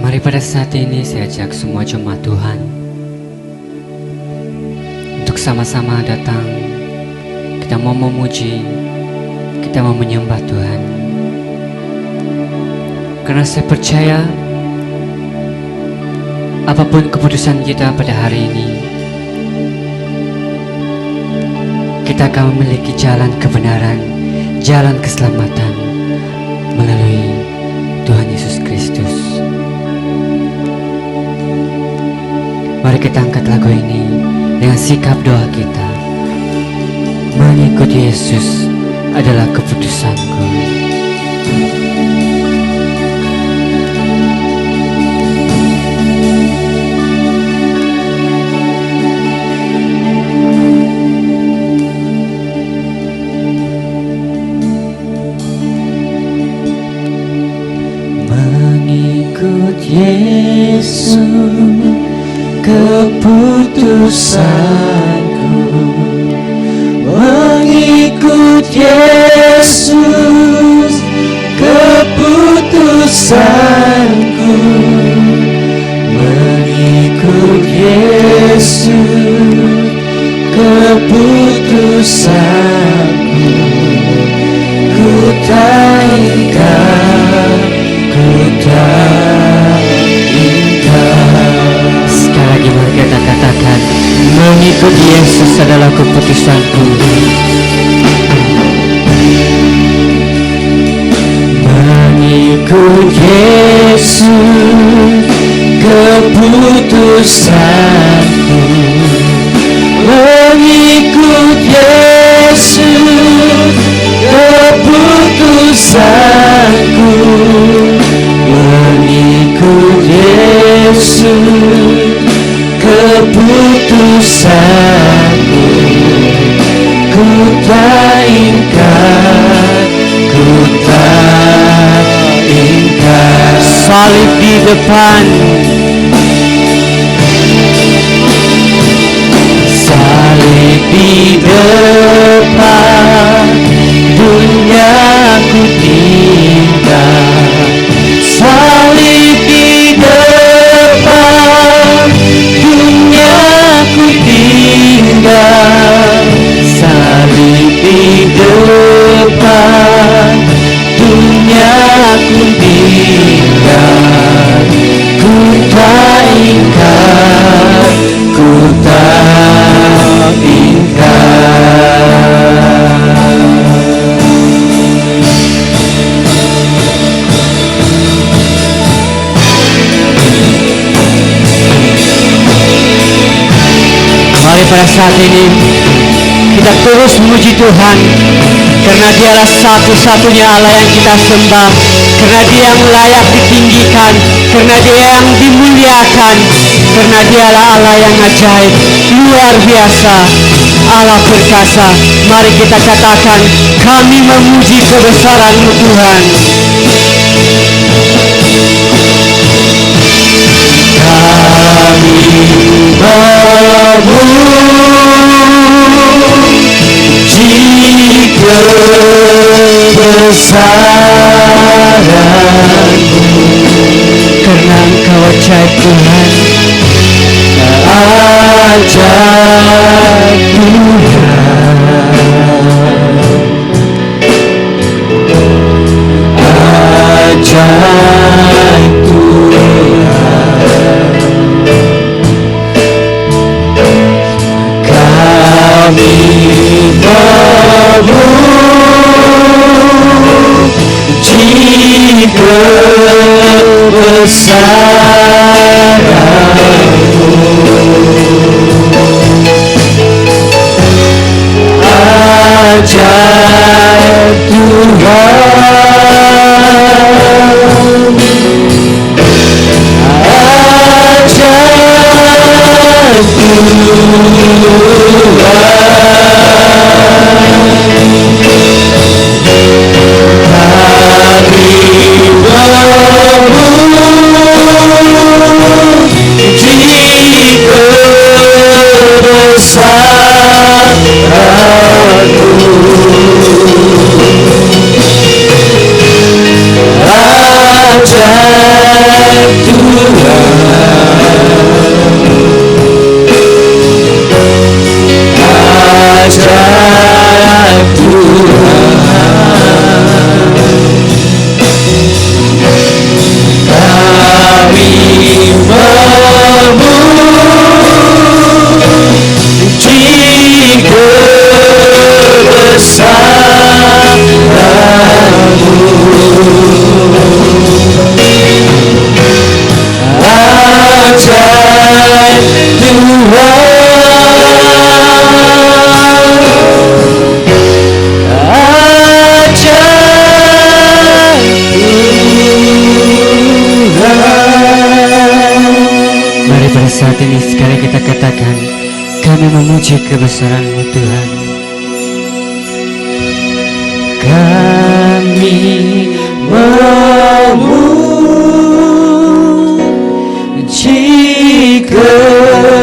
Mari pada saat ini saya ajak semua jemaat Tuhan untuk sama-sama datang. Kita mau memuji, kita mau menyembah Tuhan. Karena saya percaya apapun keputusan kita pada hari ini, kita akan memiliki jalan kebenaran, jalan keselamatan melalui Tuhan Yesus Kristus. Mari kita angkat lagu ini dengan sikap doa kita. Mengikuti Yesus adalah keputusanku. Mengikut Yesus keputusanku, mengikut Yesus keputusanku, mengikut Yesus keputusanku, ku tak ingkar, ku tak ingkar. Sekali lagi mari kita katakan, mengikut Yesus adalah keputusanku. Mengikut Yesus keputusanku, mengikut Yesus keputusanku, mengikut Yesus keputusanku, ku tak ingkar, ku tak ingkar. Salib di depan, salib di depan, dunia ku tinggal. Salib di depan, dunia ku tinggal. Salib di depan, dunia ku tinggal. Ku tak ingkar, ku tak ingkar. mari pada saat ini kita terus memuji Tuhan, karena Dialah satu-satunya Allah yang kita sembah, karena Dia yang layak ditinggikan, karena Dia yang dimuliakan, karena Dialah Allah yang ajaib, luar biasa, Allah perkasa. Mari kita katakan, kami memuji kebesaran-Mu Tuhan. Memuji kebesaran-Mu, Karena Engkau ajaib Tuhan, ajaib Tuhan, ajaib Tuhan. Kami memuji kebesaran-Mu, ajaib Tuhan, ajaib Tuhan. Mari pada saat ini sekali kita katakan, kami memuji kebesaran-Mu Tuhan. Kami memuji kebesaran-Mu.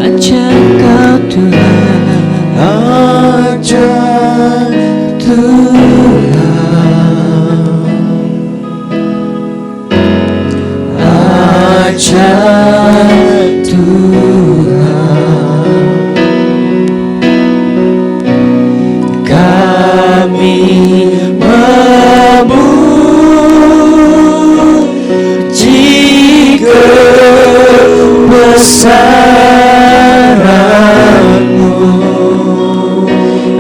Ajar Kau Tuhan, ajar Tuhan, ajar Tuhan. Kami memuji kebesaran-Mu.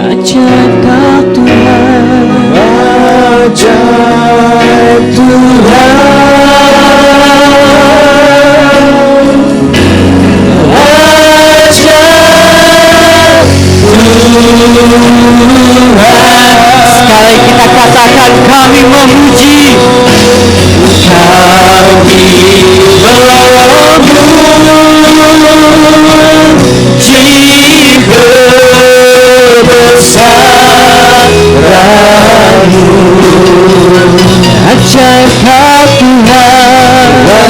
Ajar Kau Tuhan, ajar Tuhan. Sekali kita katakan, kami memuji, kebesaran-Mu. Ajar Kau Tuhan, ajar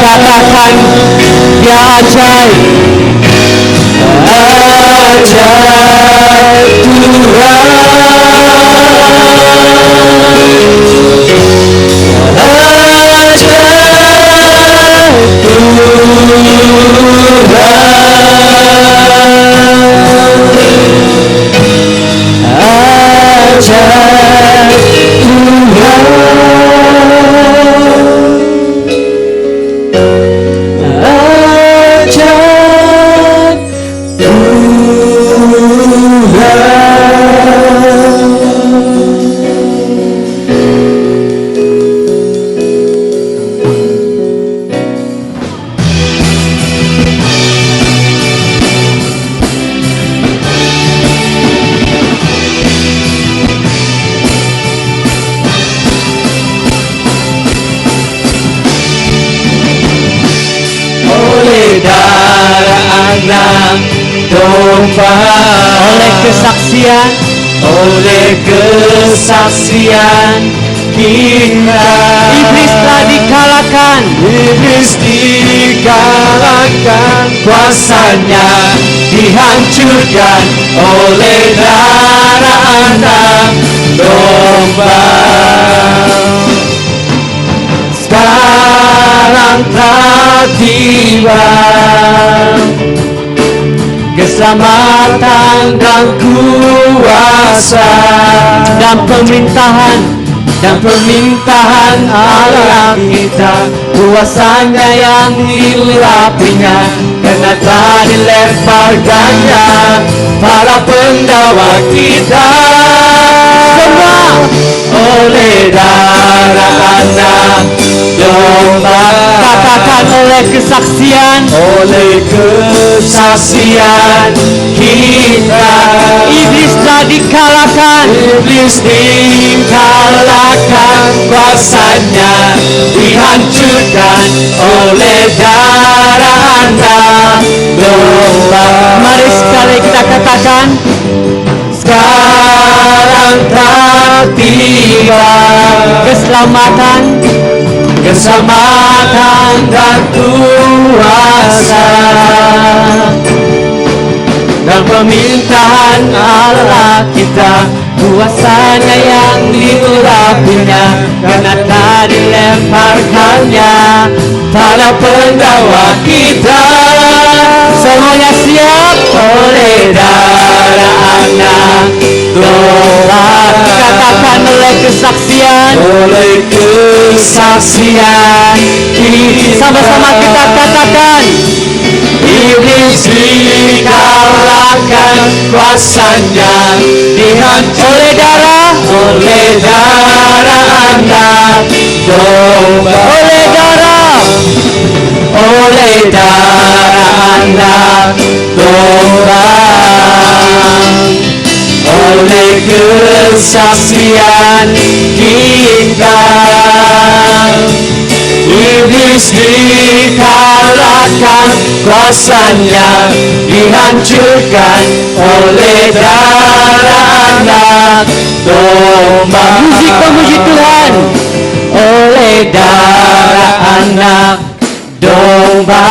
katakan, dia ajaib, ajaib Tuhan, domba, oleh kesaksian kita, iblis telah dikalahkan, kuasanya dihancurkan oleh darah anak domba. Sekarang telah tiba keselamatan dan kuasa dan pemerintahan Allah kita, kuasanya yang dilapinya karena telah dilemparkannya para pendakwa kita, semua oleh darah anak domba. Katakan, oleh kesaksian kita, iblis telah dikalahkan, kuasanya dihancurkan oleh darah anak domba. Allah. Mari sekali kita katakan, Sekarang telah tiba keselamatan dan kuasa dan permintaan Allah kita, kuasanya yang diurapinya, karena tak dilemparkannya pada pendakwa kita. Semuanya siap oleh darah anak domba. katakan oleh kesaksian. Sama-sama kita katakan, Iblis dikalahkan, kuasanya dihancurkan oleh darah anak domba. Oleh darah anak domba, oleh kesaksian kita, iblis dikalahkan, kuasanya dihancurkan oleh darah anak domba. musik pemuji Tuhan. Oleh darah anak domba,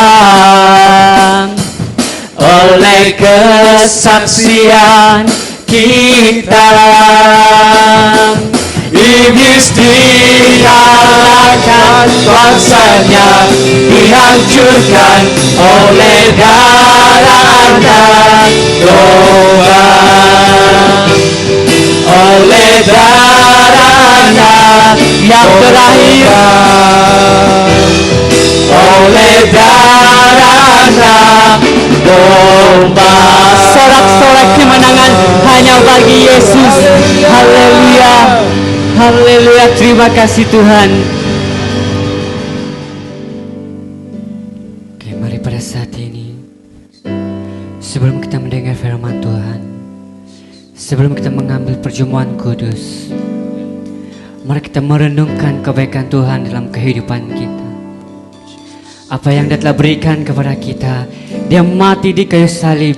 oleh kesaksian kita, iblis dikalahkan, kuasanya dihancurkan oleh darah anak domba. Oleh darah anak Yang terakhir, oleh darah anak domba. sorak-sorak kemenangan hanya bagi Yesus. Haleluya, haleluya, terima kasih Tuhan. Oke, mari pada saat ini, sebelum kita mendengar firman Tuhan, sebelum kita mengambil perjamuan kudus, mari kita merenungkan kebaikan Tuhan dalam kehidupan kita. Apa yang Dia telah berikan kepada kita. Dia mati di kayu salib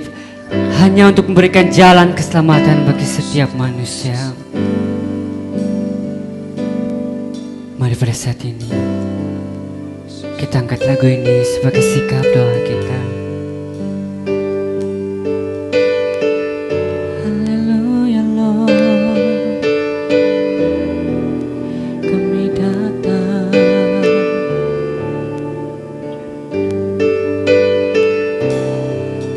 hanya untuk memberikan jalan keselamatan bagi setiap manusia. Mari pada saat ini kita angkat lagu ini sebagai sikap doa kita. Haleluya Lord, kami datang.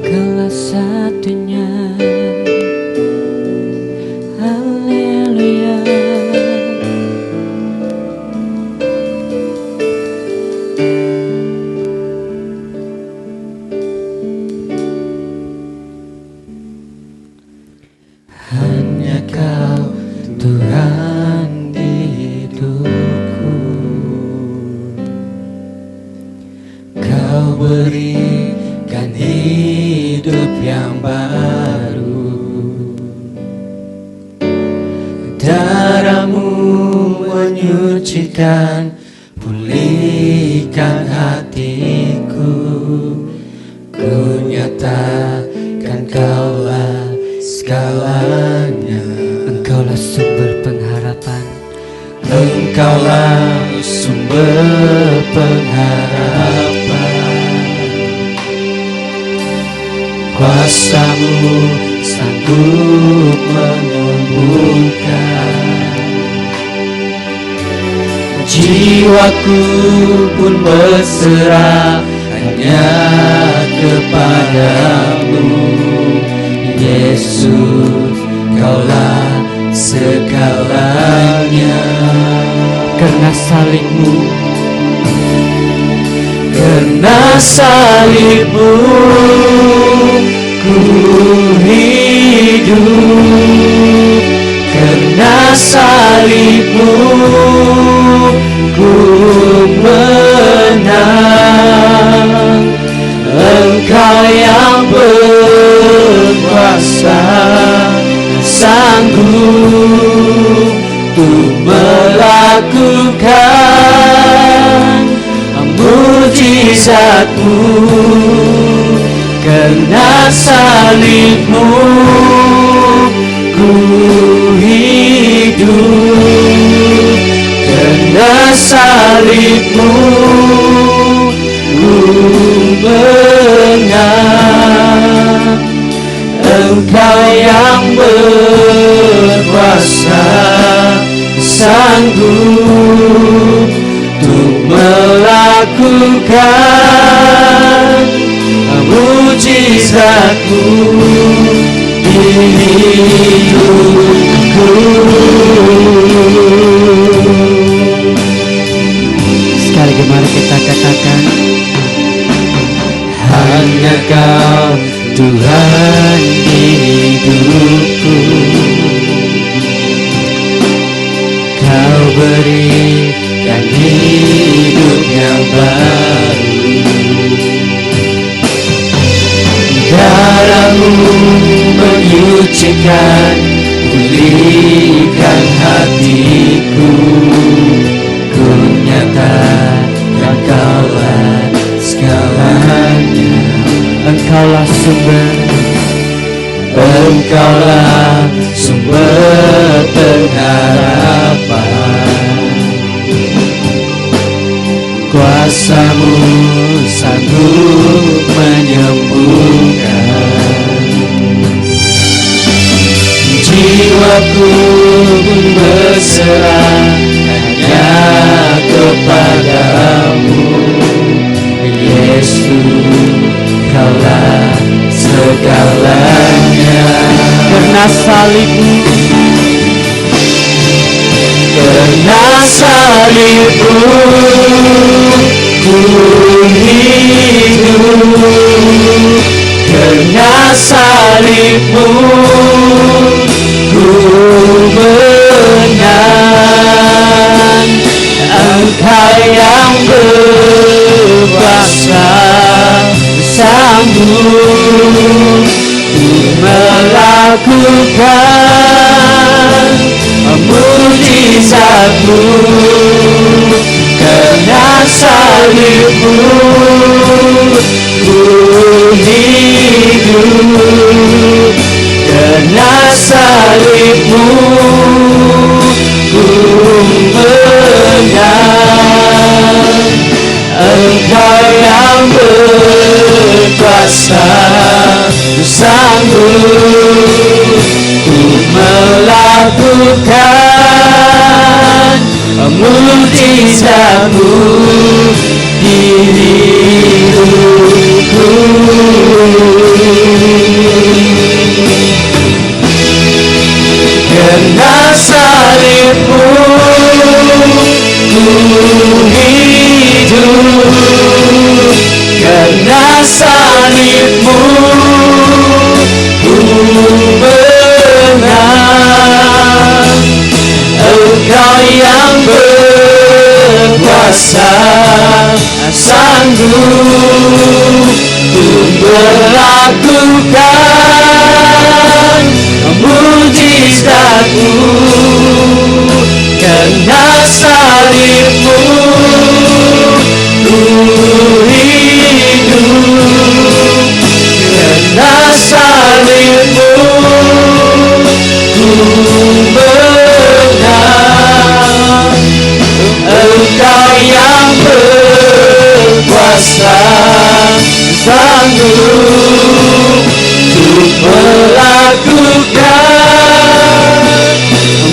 Kaulah satunya. Haleluya. Hanya Kau Tuhan di hidupku, Kau berikan hidup yang baru. Darah-Mu menyucikan, pulihkan hatiku. Ku nyatakan Kaulah segalanya. Engkaulah sumber pengharapan. Engkaulah sumber pengharapan. Kuasa-Mu sanggup menyembuhkan. Jiwaku pun berserah hanya kepadamu. Yesus, Kaulah segalanya. Karena salib-Mu, karena salib-Mu ku hidup. Karena salib-Mu ku menang. Engkau yang berkuasa, sanggup untuk melakukan mujizat-Mu. Karena salibmu ku hidup, karena salibmu ku menang. Engkau yang berkuasa, sanggup untuk melakukan mujizatmu di hidupku. Sekali lagi mari kita katakan, hanya Kau Tuhan hidupku. Kau berikan hidup yang baru, darah-Mu menyucikan, pulihkan hatiku. Ku nyatakan Kaulah segalanya. Engkaulah sumber, Engkaulah sumber pengharapan. Kuasa-Mu sanggup menyembuhkan. Jiwaku berserah hanya kepadamu, Yesus. Kaulah segalanya. karena salibmu, karena salibmu ku hidup, karena salibmu ku menang. Engkau yang berkuasa, sanggup melakukan mujizatmu. Karena salibmu ku hidup, karena salibmu ku menang. Engkau yang berkuasa, sanggup untuk melakukan mujizatmu di hidupku. Karena salibmu ku hidup, karena salibmu ku menang. Engkau yang berkuasa, sanggup untuk melakukan mujizatmu. Karena salibmu ku hidup, karena salibmu ku menang. Engkau yang berkuasa, sanggup untuk melakukan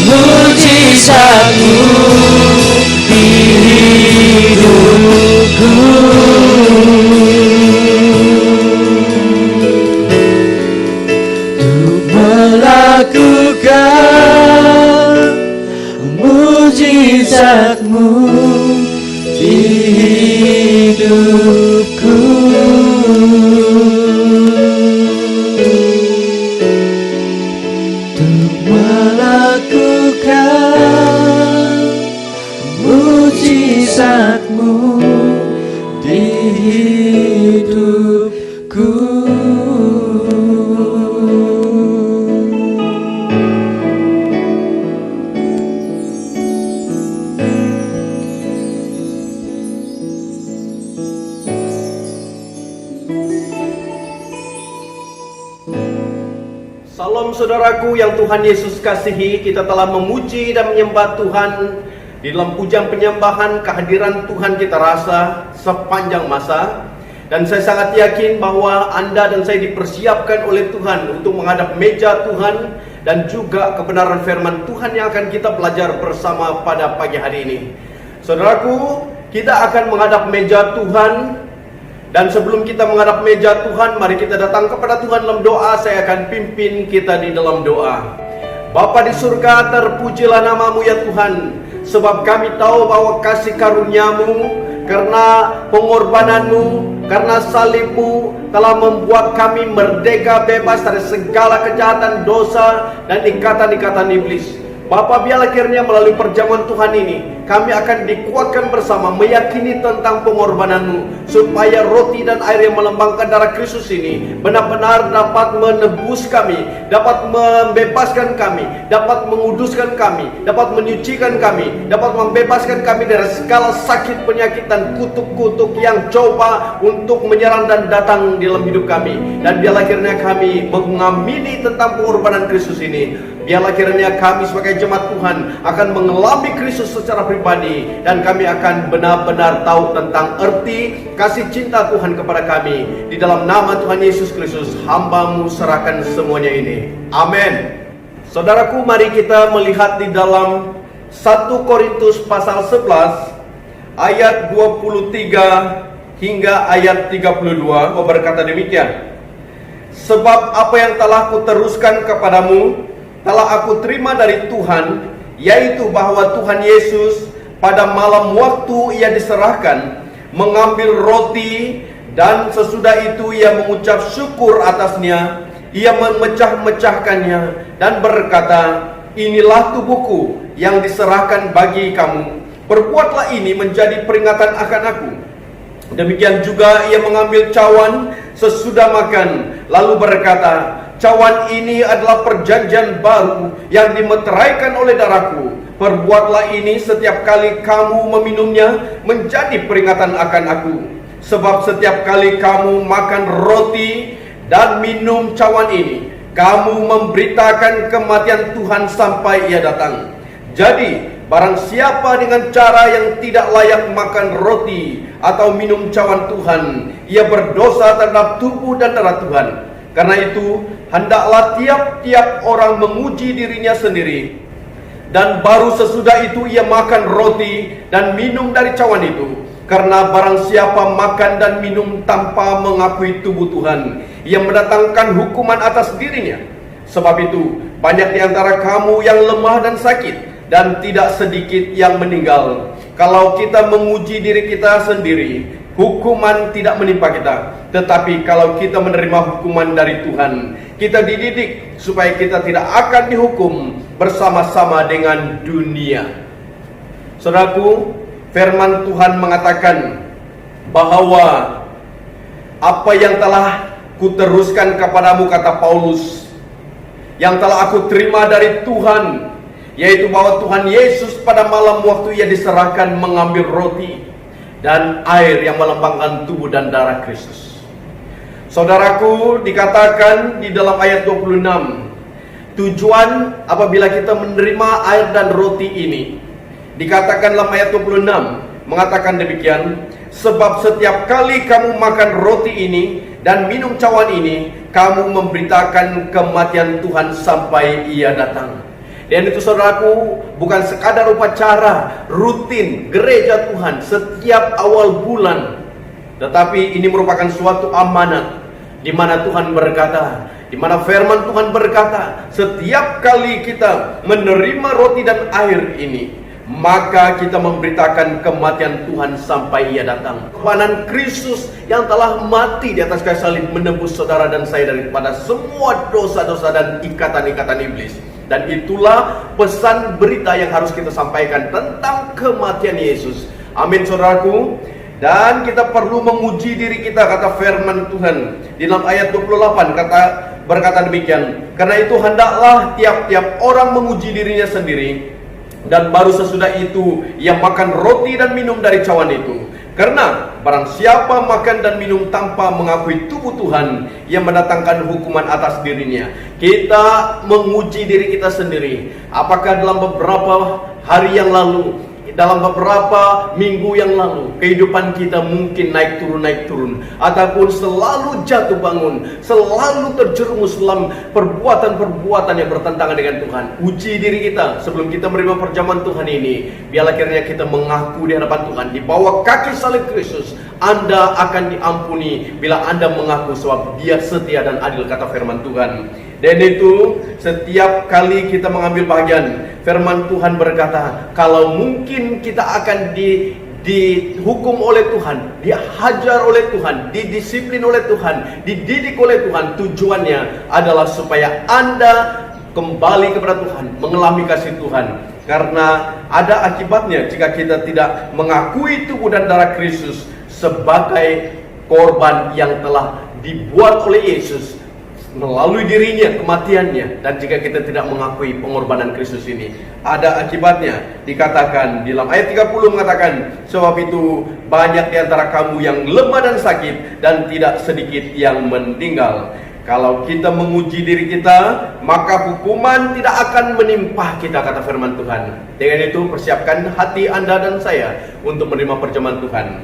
mujizatmu di hidupku. Untuk melakukan mujizatmu di hidupku. Untuk melakukan mujizatmu di hidupku. Salam saudaraku yang Tuhan Yesus kasihi, kita telah memuji dan menyembah Tuhan. Di dalam pujian penyembahan, kehadiran Tuhan kita rasa sepanjang masa. Dan saya sangat yakin bahwa Anda dan saya dipersiapkan oleh Tuhan untuk menghadap meja Tuhan, dan juga kebenaran firman Tuhan yang akan kita belajar bersama pada pagi hari ini. Saudaraku, kita akan menghadap meja Tuhan. Dan sebelum kita menghadap meja Tuhan, mari kita datang kepada Tuhan dalam doa. Saya akan pimpin kita di dalam doa. Bapa di surga, terpujilah namamu ya Tuhan, sebab kami tahu bahwa kasih karuniamu, karena pengorbananmu, karena salibmu telah membuat kami merdeka, bebas dari segala kejahatan, dosa, dan ikatan-ikatan iblis. Bapa, biarlah kiranya melalui perjamuan Tuhan ini kami akan dikuatkan bersama, meyakini tentang pengorbananmu, supaya roti dan air yang melambangkan darah Kristus ini benar-benar dapat menebus kami, dapat membebaskan kami, dapat menguduskan kami, dapat menyucikan kami, dapat membebaskan kami dari segala sakit, penyakit, dan kutuk-kutuk yang coba untuk menyerang dan datang di dalam hidup kami. Dan biarlah kiranya kami mengamini tentang pengorbanan Kristus ini. Biarlah kiranya kami sebagai jemaat Tuhan akan mengalami Kristus secara pribadi, dan kami akan benar-benar tahu tentang arti kasih cinta Tuhan kepada kami. Di dalam nama Tuhan Yesus Kristus, hamba-Mu serahkan semuanya ini. Amin. Saudaraku, mari kita melihat di dalam 1 Korintus pasal 11 ayat 23 hingga ayat 32. Berkata demikian: sebab apa yang telah kuteruskan kepadamu telah aku terima dari Tuhan, yaitu bahwa Tuhan Yesus pada malam waktu ia diserahkan, mengambil roti, dan sesudah itu ia mengucap syukur atasnya, ia memecah-mecahkannya dan berkata, inilah tubuhku yang diserahkan bagi kamu, perbuatlah ini menjadi peringatan akan aku. Demikian juga ia mengambil cawan sesudah makan, lalu berkata, cawan ini adalah perjanjian baru yang dimeteraikan oleh darahku. Perbuatlah ini setiap kali kamu meminumnya menjadi peringatan akan aku. Sebab setiap kali kamu makan roti dan minum cawan ini, kamu memberitakan kematian Tuhan sampai ia datang. Jadi, barang siapa dengan cara yang tidak layak makan roti atau minum cawan Tuhan, ia berdosa terhadap tubuh dan darah Tuhan. Karena itu, hendaklah tiap-tiap orang menguji dirinya sendiri, dan baru sesudah itu ia makan roti dan minum dari cawan itu. Karena barang siapa makan dan minum tanpa mengakui tubuh Tuhan, ia mendatangkan hukuman atas dirinya. Sebab itu, banyak di antara kamu yang lemah dan sakit, dan tidak sedikit yang meninggal. Kalau kita menguji diri kita sendiri, hukuman tidak menimpa kita. Tetapi kalau kita menerima hukuman dari Tuhan, kita dididik supaya kita tidak akan dihukum bersama-sama dengan dunia. Saudaraku, firman Tuhan mengatakan bahwa apa yang telah kuteruskan kepadamu, kata Paulus, yang telah aku terima dari Tuhan, yaitu bahwa Tuhan Yesus pada malam waktu ia diserahkan mengambil roti dan air yang melambangkan tubuh dan darah Kristus. Saudaraku, dikatakan di dalam ayat 26, tujuan apabila kita menerima air dan roti ini, dikatakan dalam ayat 26, mengatakan demikian, sebab setiap kali kamu makan roti ini dan minum cawan ini, kamu memberitakan kematian Tuhan sampai ia datang. Dan itu saudaraku, bukan sekadar upacara rutin gereja Tuhan setiap awal bulan, tetapi ini merupakan suatu amanat, di mana Tuhan berkata, di mana firman Tuhan berkata, setiap kali kita menerima roti dan air ini, maka kita memberitakan kematian Tuhan sampai ia datang. Pengorbanan Kristus yang telah mati di atas kayu salib menebus saudara dan saya daripada semua dosa-dosa dan ikatan-ikatan iblis. Dan itulah pesan berita yang harus kita sampaikan tentang kematian Yesus. Amin, saudaraku. Dan kita perlu menguji diri kita, kata firman Tuhan di dalam ayat 28, berkata demikian, karena itu hendaklah tiap-tiap orang menguji dirinya sendiri, dan baru sesudah itu ia makan roti dan minum dari cawan itu. Karena barang siapa makan dan minum tanpa mengakui tubuh Tuhan, ia mendatangkan hukuman atas dirinya. Kita menguji diri kita sendiri. Apakah dalam beberapa hari yang lalu, dalam beberapa minggu yang lalu, kehidupan kita mungkin naik turun, ataupun selalu jatuh bangun, selalu terjerumus dalam perbuatan-perbuatan yang bertentangan dengan Tuhan. Uji diri kita sebelum kita menerima perjamuan Tuhan ini. Biarlah kiranya kita mengaku di hadapan Tuhan, di bawah kaki salib Kristus, Anda akan diampuni bila Anda mengaku, sebab Dia setia dan adil, kata firman Tuhan. Dan itu setiap kali kita mengambil bagian, firman Tuhan berkata, kalau mungkin kita akan dihukum oleh Tuhan, dihajar oleh Tuhan, didisiplin oleh Tuhan, dididik oleh Tuhan, tujuannya adalah supaya Anda kembali kepada Tuhan, mengalami kasih Tuhan. Karena ada akibatnya jika kita tidak mengakui tubuh dan darah Kristus sebagai korban yang telah dibuat oleh Yesus melalui dirinya, kematiannya. Dan jika kita tidak mengakui pengorbanan Kristus ini, ada akibatnya. Dikatakan di dalam ayat 30 mengatakan, sebab itu banyak di antara kamu yang lemah dan sakit, dan tidak sedikit yang meninggal. Kalau kita menguji diri kita, maka hukuman tidak akan menimpa kita, kata firman Tuhan. Dengan itu persiapkan hati Anda dan saya untuk menerima perjamuan Tuhan.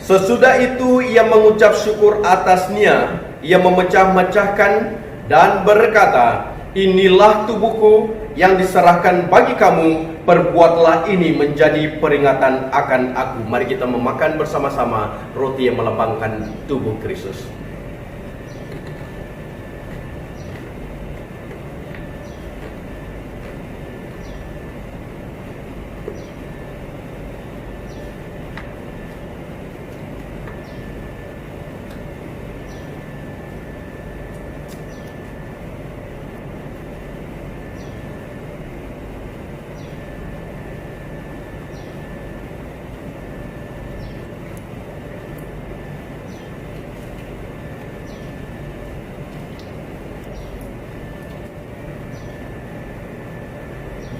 Sesudah itu ia mengucap syukur atasnya, ia memecah-mecahkan dan berkata, inilah tubuhku yang diserahkan bagi kamu, perbuatlah ini menjadi peringatan akan aku. Mari kita memakan bersama-sama roti yang melambangkan tubuh Kristus.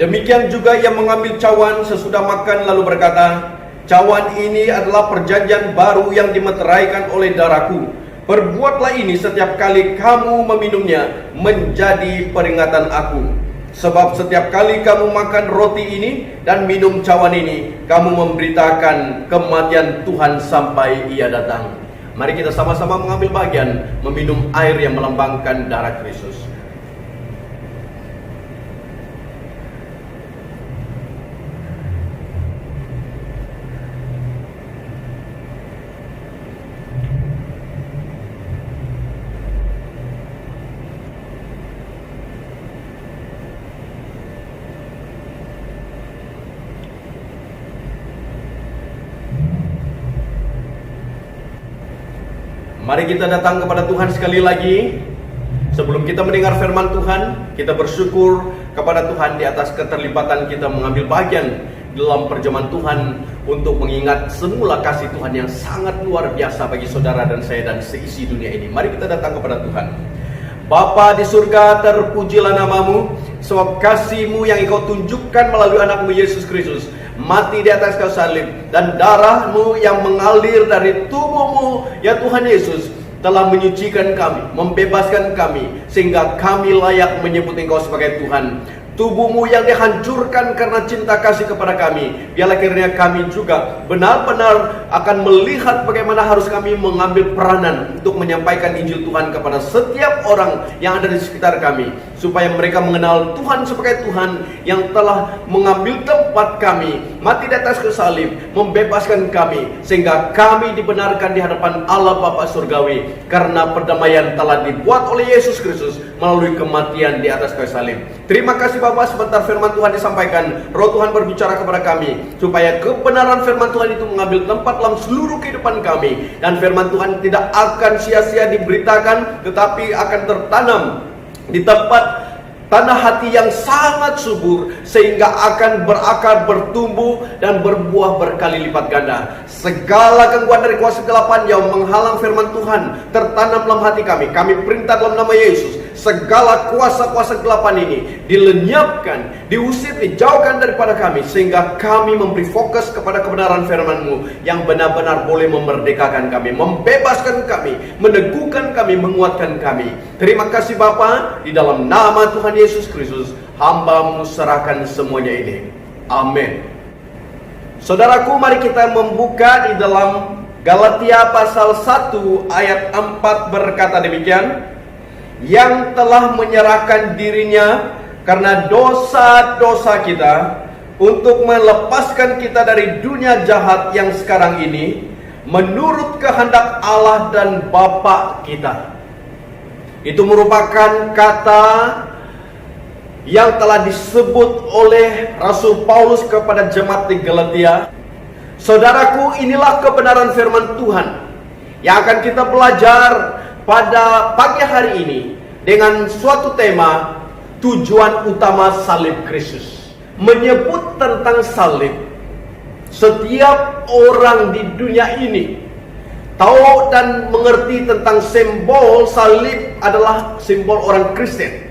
Demikian juga ia mengambil cawan sesudah makan lalu berkata, cawan ini adalah perjanjian baru yang dimeteraikan oleh darahku. Perbuatlah ini setiap kali kamu meminumnya menjadi peringatan aku. Sebab setiap kali kamu makan roti ini dan minum cawan ini, kamu memberitakan kematian Tuhan sampai ia datang. Mari kita sama-sama mengambil bagian meminum air yang melambangkan darah Kristus. Mari kita datang kepada Tuhan sekali lagi. Sebelum kita mendengar firman Tuhan, kita bersyukur kepada Tuhan di atas keterlibatan kita mengambil bagian dalam perjamuan Tuhan, untuk mengingat semula kasih Tuhan yang sangat luar biasa bagi saudara dan saya dan seisi dunia ini. Mari kita datang kepada Tuhan. Bapa di surga, terpujilah namamu, sebab kasih-Mu yang Engkau tunjukkan melalui anak-Mu Yesus Kristus, mati di atas kayu salib, dan darah-Mu yang mengalir dari tubuh-Mu, ya Tuhan Yesus, telah menyucikan kami, membebaskan kami, sehingga kami layak menyebut Engkau sebagai Tuhan. Tubuh-Mu yang dihancurkan karena cinta kasih kepada kami, biarlah kiranya kami juga benar-benar akan melihat bagaimana harus kami mengambil peranan untuk menyampaikan Injil Tuhan kepada setiap orang yang ada di sekitar kami, supaya mereka mengenal Tuhan sebagai Tuhan yang telah mengambil tempat kami, mati di atas kayu salib, membebaskan kami, sehingga kami dibenarkan di hadapan Allah Bapa Surgawi, karena perdamaian telah dibuat oleh Yesus Kristus melalui kematian di atas kayu salib. Terima kasih Bapak, sebentar firman Tuhan disampaikan, Roh Tuhan berbicara kepada kami, supaya kebenaran firman Tuhan itu mengambil tempat dalam seluruh kehidupan kami, dan firman Tuhan tidak akan sia-sia diberitakan, tetapi akan tertanam di tempat tanah hati yang sangat subur, sehingga akan berakar, bertumbuh, dan berbuah berkali lipat ganda. Segala gangguan dari kuasa kegelapan yang menghalang firman Tuhan tertanam dalam hati kami, kami perintah dalam nama Yesus, segala kuasa-kuasa kegelapan ini dilenyapkan, diusir, dijauhkan daripada kami, sehingga kami memberi fokus kepada kebenaran firman-Mu yang benar-benar boleh memerdekakan kami, membebaskan kami, meneguhkan kami, menguatkan kami. Terima kasih Bapa, di dalam nama Tuhan Yesus Kristus hamba-Mu serahkan semuanya ini. Amin. Saudaraku, mari kita membuka di dalam Galatia pasal 1 ayat 4 berkata demikian, yang telah menyerahkan dirinya karena dosa-dosa kita untuk melepaskan kita dari dunia jahat yang sekarang ini, menurut kehendak Allah dan Bapa kita. Itu merupakan kata yang telah disebut oleh Rasul Paulus kepada jemaat di Galatia. Saudaraku, inilah kebenaran firman Tuhan yang akan kita belajar pada pagi hari ini dengan suatu tema, tujuan utama salib Kristus. Menyebut tentang salib, setiap orang di dunia ini tahu dan mengerti tentang simbol salib adalah simbol orang Kristen.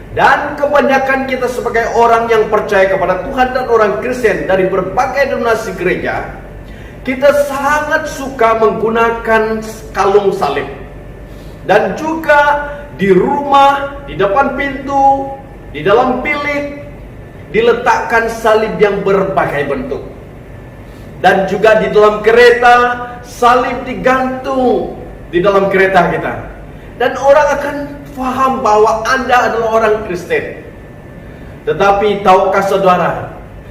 Dan kebanyakan kita sebagai orang yang percaya kepada Tuhan dan orang Kristen dari berbagai denominasi gereja, kita sangat suka menggunakan kalung salib. Dan juga di rumah, di depan pintu, di dalam bilik, diletakkan salib yang berbagai bentuk. Dan juga di dalam kereta, salib digantung di dalam kereta kita. Dan orang akan faham bahwa Anda adalah orang Kristen. Tetapi tahukah saudara,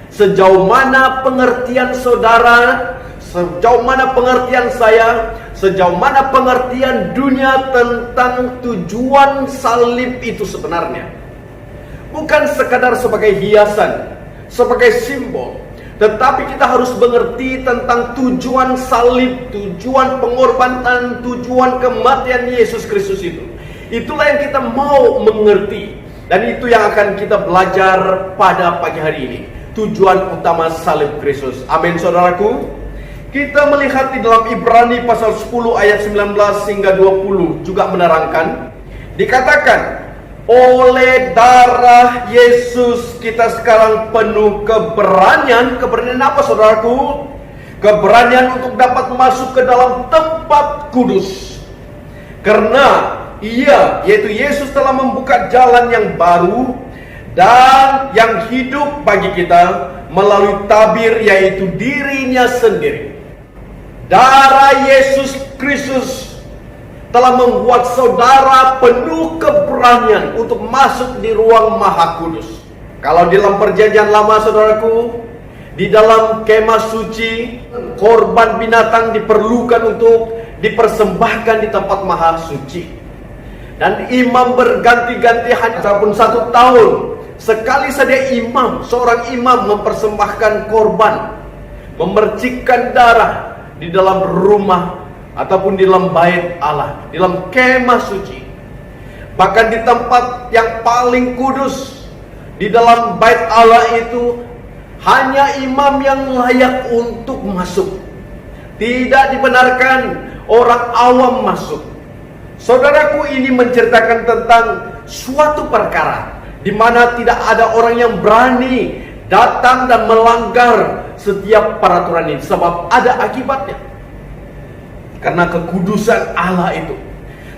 sejauh mana pengertian saudara, sejauh mana pengertian saya, sejauh mana pengertian dunia tentang tujuan salib itu sebenarnya? Bukan sekadar sebagai hiasan, sebagai simbol, tetapi kita harus mengerti tentang tujuan salib, tujuan pengorbanan, tujuan kematian Yesus Kristus itu. Itulah yang kita mau mengerti, dan itu yang akan kita belajar pada pagi hari ini. Tujuan utama salib Kristus. Amin saudaraku. Kita melihat di dalam Ibrani pasal 10 ayat 19 hingga 20 juga menerangkan, dikatakan, oleh darah Yesus kita sekarang penuh keberanian. Keberanian apa saudaraku? Keberanian untuk dapat masuk ke dalam tempat kudus. Karena Ia, yaitu Yesus, telah membuka jalan yang baru dan yang hidup bagi kita melalui tabir, yaitu dirinya sendiri. Darah Yesus Kristus telah membuat saudara penuh keberanian untuk masuk di ruang maha kudus. Kalau di dalam perjanjian lama saudaraku, di dalam kemah suci, korban binatang diperlukan untuk dipersembahkan di tempat maha suci. Dan imam berganti-ganti ataupun 1 tahun sekali saja seorang imam mempersembahkan korban, memercikkan darah di dalam rumah ataupun di dalam bait Allah, di dalam kemah suci. Bahkan di tempat yang paling kudus, di dalam bait Allah itu, hanya imam yang layak untuk masuk. Tidak dibenarkan orang awam masuk. Saudaraku, ini menceritakan tentang suatu perkara di mana tidak ada orang yang berani datang dan melanggar setiap peraturan ini, sebab ada akibatnya karena kekudusan Allah itu.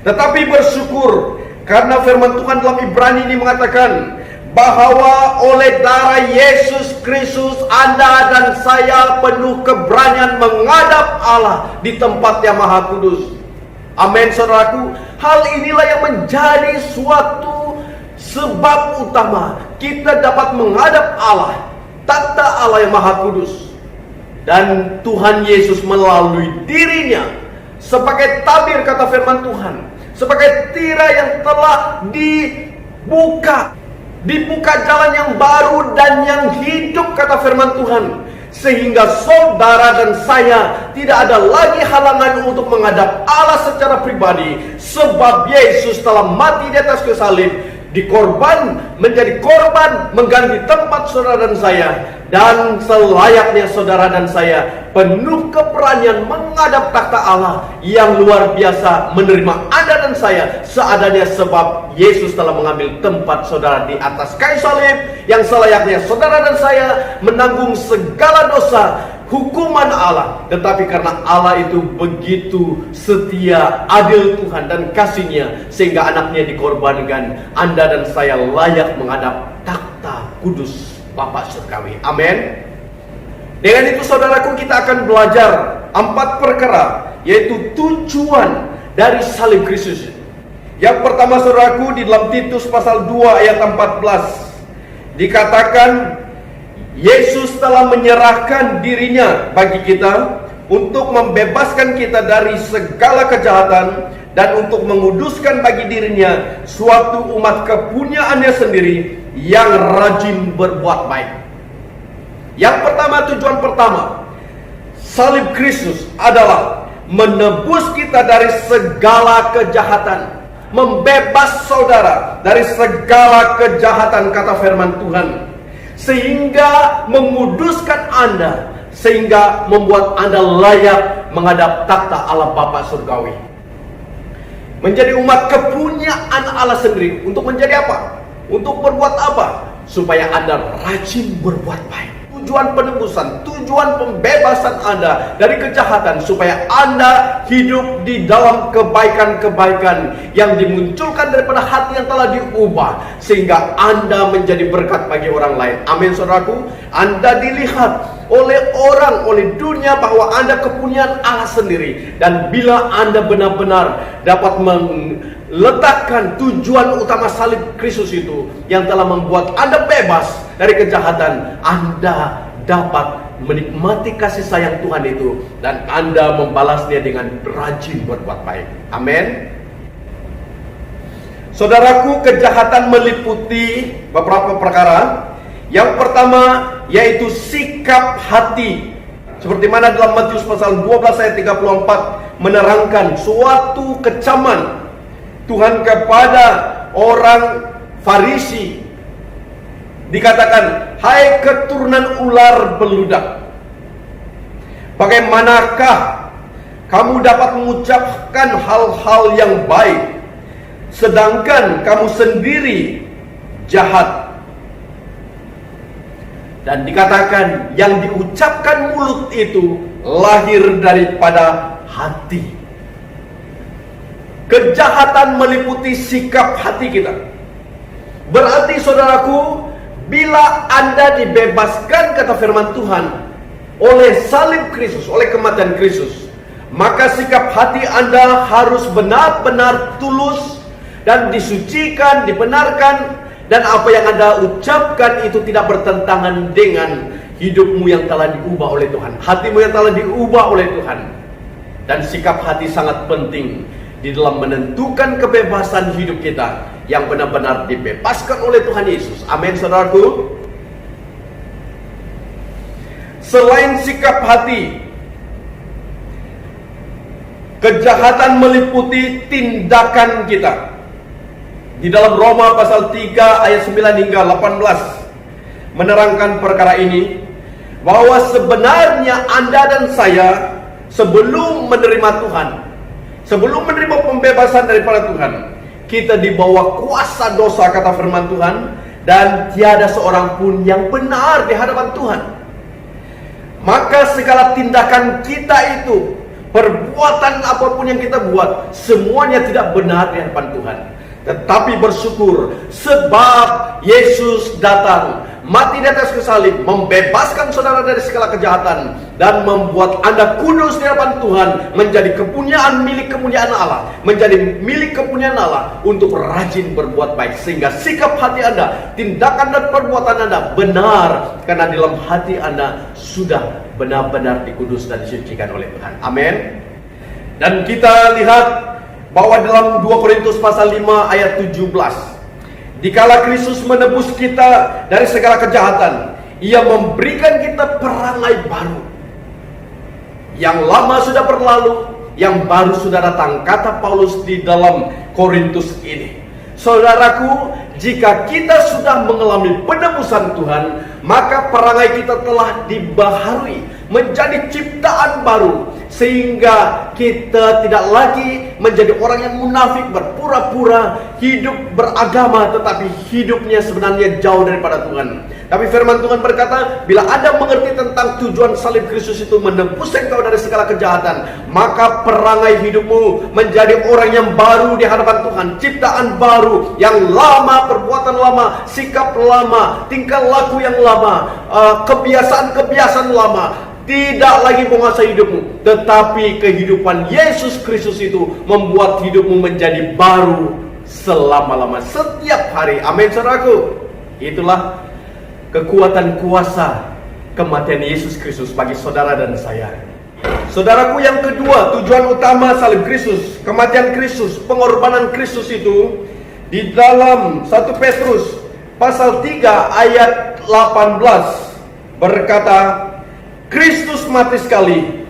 Tetapi bersyukur karena firman Tuhan dalam Ibrani ini mengatakan bahwa oleh darah Yesus Kristus Anda dan saya penuh keberanian menghadap Allah di tempat yang maha kudus. Amin saudaraku. Hal inilah yang menjadi suatu sebab utama kita dapat menghadap Allah, tata Allah yang maha kudus. Dan Tuhan Yesus melalui dirinya sebagai tabir, kata firman Tuhan, sebagai tirai yang telah dibuka jalan yang baru dan yang hidup, kata firman Tuhan, sehingga saudara dan saya tidak ada lagi halangan untuk menghadap Allah secara pribadi, sebab Yesus telah mati di atas kayu salib. menjadi korban mengganti tempat saudara dan saya. Dan selayaknya saudara dan saya penuh keberanian menghadap takhta Allah yang luar biasa, menerima Anda dan saya seadanya, sebab Yesus telah mengambil tempat saudara di atas kayu salib, yang selayaknya saudara dan saya menanggung segala dosa, hukuman Allah. Tetapi karena Allah itu begitu setia, adil Tuhan dan kasih-Nya, sehingga anaknya dikorbankan, Anda dan saya layak menghadap takhta kudus Bapa surgawi. Amin. Dengan itu saudaraku, kita akan belajar 4 perkara, yaitu tujuan dari salib Kristus. Yang pertama saudaraku, di dalam Titus pasal 2 ayat 14 dikatakan, Yesus telah menyerahkan dirinya bagi kita untuk membebaskan kita dari segala kejahatan dan untuk menguduskan bagi dirinya suatu umat kepunyaannya sendiri yang rajin berbuat baik. Yang pertama, tujuan pertama salib Kristus adalah menebus kita dari segala kejahatan, membebas saudara dari segala kejahatan, kata firman Tuhan, sehingga menguduskan Anda, sehingga membuat Anda layak menghadap takhta Allah Bapa surgawi, menjadi umat kepunyaan Allah sendiri. Untuk menjadi apa? Untuk berbuat apa? Supaya Anda rajin berbuat baik. Tujuan penebusan, tujuan pembebasan Anda dari kejahatan, supaya Anda hidup di dalam kebaikan-kebaikan yang dimunculkan daripada hati yang telah diubah, sehingga Anda menjadi berkat bagi orang lain. Amin saudaraku. Anda dilihat oleh orang, oleh dunia bahwa Anda kepunyaan Allah sendiri. Dan bila Anda benar-benar dapat meletakkan tujuan utama salib Kristus itu, yang telah membuat Anda bebas dari kejahatan, Anda dapat menikmati kasih sayang Tuhan itu, dan Anda membalasnya dengan rajin berbuat baik. Amin. Saudaraku, kejahatan meliputi beberapa perkara. Yang pertama yaitu sikap hati. Seperti mana dalam Matius pasal 12 ayat 34 menerangkan suatu kecaman Tuhan kepada orang Farisi. Dikatakan, hai keturunan ular beludak, bagaimanakah kamu dapat mengucapkan hal-hal yang baik, sedangkan kamu sendiri jahat? Dan dikatakan, yang diucapkan mulut itu lahir daripada hati. Kejahatan meliputi sikap hati kita. Berarti saudaraku, bila Anda dibebaskan, kata firman Tuhan, oleh salib Kristus, oleh kematian Kristus, maka sikap hati Anda harus benar-benar tulus dan disucikan, dibenarkan. Dan apa yang Anda ucapkan itu tidak bertentangan dengan hidupmu yang telah diubah oleh Tuhan, hatimu yang telah diubah oleh Tuhan. Dan sikap hati sangat penting di dalam menentukan kebebasan hidup kita yang benar-benar dibebaskan oleh Tuhan Yesus. Amin saudaraku. Selain sikap hati, kejahatan meliputi tindakan kita. Di dalam Roma pasal 3 ayat 9 hingga 18 menerangkan perkara ini, bahwa sebenarnya Anda dan saya sebelum menerima Tuhan, sebelum menerima pembebasan daripada Tuhan, kita di bawah kuasa dosa, kata firman Tuhan, dan tiada seorang pun yang benar di hadapan Tuhan. Maka segala tindakan kita itu, perbuatan apapun yang kita buat, semuanya tidak benar di hadapan Tuhan. Tetapi bersyukur sebab Yesus datang, mati di atas kayu salib, membebaskan saudara dari segala kejahatan dan membuat Anda kudus di hadapan Tuhan, menjadi kepunyaan milik kepunyaan Allah, menjadi milik kepunyaan Allah untuk rajin berbuat baik, sehingga sikap hati Anda, tindakan dan perbuatan Anda benar, karena di dalam hati Anda sudah benar-benar dikudus dan disucikan oleh Tuhan. Amin. Dan kita lihat bahwa dalam 2 Korintus pasal 5 ayat 17, dikala Kristus menebus kita dari segala kejahatan, Ia memberikan kita perangai baru. Yang lama sudah berlalu, yang baru sudah datang, kata Paulus di dalam Korintus ini. Saudaraku, jika kita sudah mengalami penebusan Tuhan, maka perangai kita telah dibaharui menjadi ciptaan baru, sehingga kita tidak lagi menjadi orang yang munafik, berpura-pura hidup beragama tetapi hidupnya sebenarnya jauh daripada Tuhan. Tapi firman Tuhan berkata, bila Anda mengerti tentang tujuan salib Kristus itu menebus engkau dari segala kejahatan, maka perangai hidupmu menjadi orang yang baru di hadapan Tuhan, ciptaan baru, yang lama, perbuatan lama, sikap lama, tingkah laku yang lama, kebiasaan-kebiasaan lama tidak lagi menguasai hidupmu, tetapi kehidupan Yesus Kristus itu membuat hidupmu menjadi baru selama-lama, setiap hari. Amin, saudaraku. Itulah kekuatan kuasa kematian Yesus Kristus bagi saudara dan saya. Saudaraku, yang kedua, tujuan utama salib Kristus, kematian Kristus, pengorbanan Kristus itu di dalam 1 Petrus pasal 3 ayat 18 berkata, Kristus mati sekali,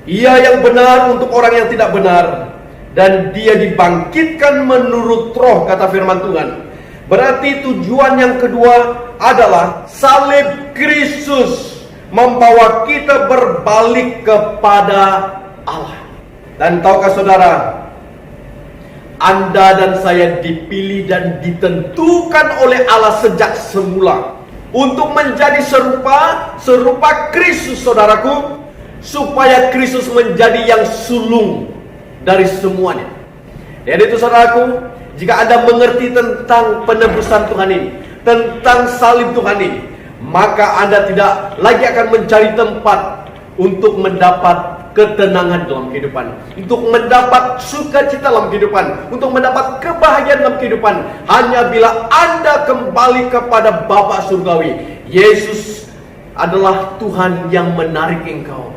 Ia yang benar untuk orang yang tidak benar, dan Dia dibangkitkan menurut roh, kata firman Tuhan. Berarti tujuan yang kedua adalah salib Kristus membawa kita berbalik kepada Allah. Dan tahukah saudara, Anda dan saya dipilih dan ditentukan oleh Allah sejak semula untuk menjadi serupa Kristus, saudaraku, supaya Kristus menjadi yang sulung dari semuanya. Dan itu, saudaraku, jika Anda mengerti tentang penebusan Tuhan ini, tentang salib Tuhan ini, maka Anda tidak lagi akan mencari tempat untuk mendapat ketenangan dalam kehidupan, untuk mendapat sukacita dalam kehidupan, untuk mendapat kebahagiaan dalam kehidupan, hanya bila Anda kembali kepada Bapa surgawi. Yesus adalah Tuhan yang menarik engkau,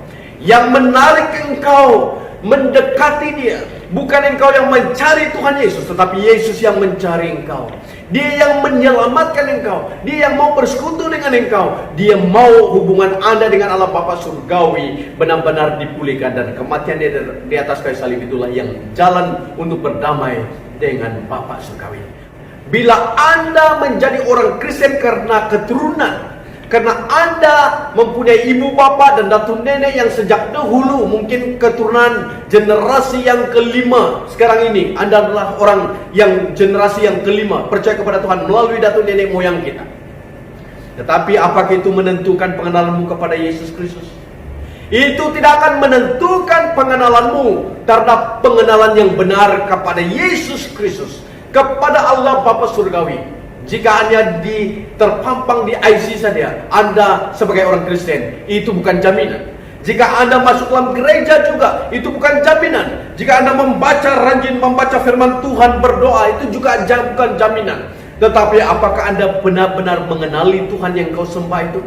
mendekati Dia. Bukan engkau yang mencari Tuhan Yesus, tetapi Yesus yang mencari engkau. Dia yang menyelamatkan engkau, Dia yang mau bersekutu dengan engkau. Dia mau hubungan Anda dengan Allah Bapa surgawi benar-benar dipulihkan, dan kematian Dia di atas kayu salib itulah yang jalan untuk berdamai dengan Bapa surgawi. Bila Anda menjadi orang Kristen karena keturunan, karena Anda mempunyai ibu bapa dan datu nenek yang sejak dahulu, mungkin keturunan generasi yang kelima. Sekarang ini Anda adalah orang yang generasi yang kelima, percaya kepada Tuhan melalui datu nenek moyang kita. Tetapi apakah itu menentukan pengenalanmu kepada Yesus Kristus? Itu tidak akan menentukan pengenalanmu terhadap pengenalan yang benar kepada Yesus Kristus, kepada Allah Bapa surgawi. Jika hanya terpampang di IC saja, Anda sebagai orang Kristen, itu bukan jaminan. Jika Anda masuk dalam gereja juga, itu bukan jaminan. Jika Anda rajin membaca firman Tuhan, berdoa, itu juga bukan jaminan. Tetapi apakah Anda benar-benar mengenali Tuhan yang kau sembah itu?